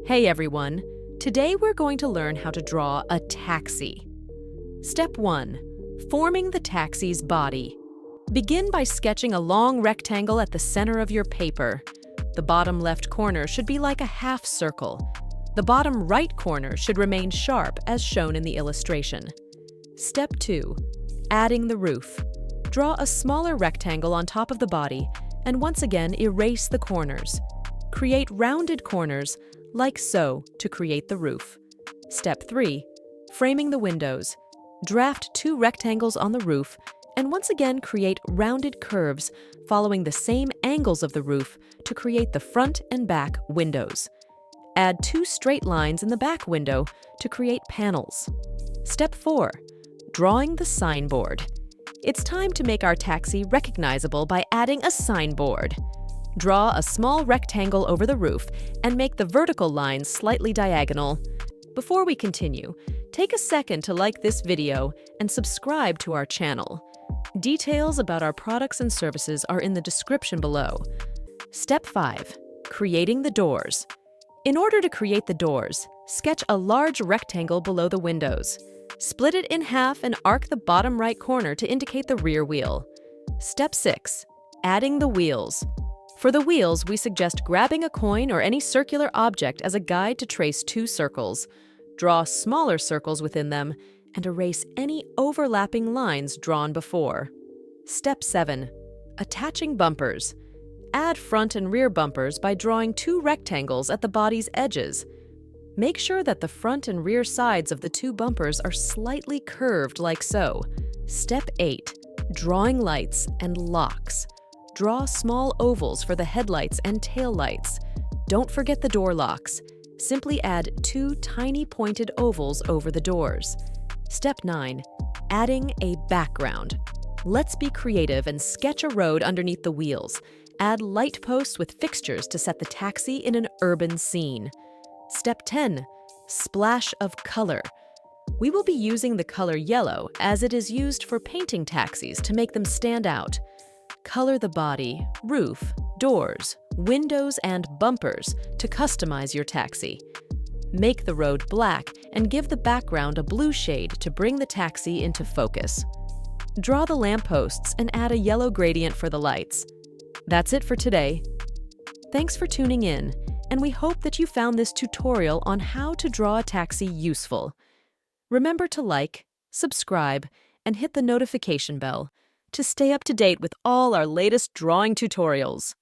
Hey everyone! Today we're going to learn how to draw a taxi. Step 1. Forming the taxi's body. Begin by sketching a long rectangle at the center of your paper. The bottom left corner should be like a half circle. The bottom right corner should remain sharp as shown in the illustration. Step 2. Adding the roof. Draw a smaller rectangle on top of the body and once again erase the corners. Create rounded corners like so to create the roof. Step 3. Framing the windows. Draft 2 rectangles on the roof and once again create rounded curves following the same angles of the roof to create the front and back windows. Add 2 straight lines in the back window to create panels. Step 4. Drawing the signboard. It's time to make our taxi recognizable by adding a signboard. Draw a small rectangle over the roof and make the vertical lines slightly diagonal. Before we continue, take a second to like this video and subscribe to our channel. Details about our products and services are in the description below. Step 5. Creating the doors. In order to create the doors, sketch a large rectangle below the windows. Split it in half and arc the bottom right corner to indicate the rear wheel. Step 6. Adding the wheels. For the wheels, we suggest grabbing a coin or any circular object as a guide to trace 2 circles. Draw smaller circles within them and erase any overlapping lines drawn before. Step 7. Attaching bumpers. Add front and rear bumpers by drawing 2 rectangles at the body's edges. Make sure that the front and rear sides of the 2 bumpers are slightly curved like so. Step 8. Drawing lights and locks. Draw small ovals for the headlights and taillights. Don't forget the door locks. Simply add 2 tiny pointed ovals over the doors. Step 9. Adding a background. Let's be creative and sketch a road underneath the wheels. Add light posts with fixtures to set the taxi in an urban scene. Step 10. Splash of color. We will be using the color yellow as it is used for painting taxis to make them stand out. Color the body, roof, doors, windows, and bumpers to customize your taxi. Make the road black and give the background a blue shade to bring the taxi into focus. Draw the lampposts and add a yellow gradient for the lights. That's it for today. Thanks for tuning in, and we hope that you found this tutorial on how to draw a taxi useful. Remember to like, subscribe, and hit the notification bell to stay up to date with all our latest drawing tutorials.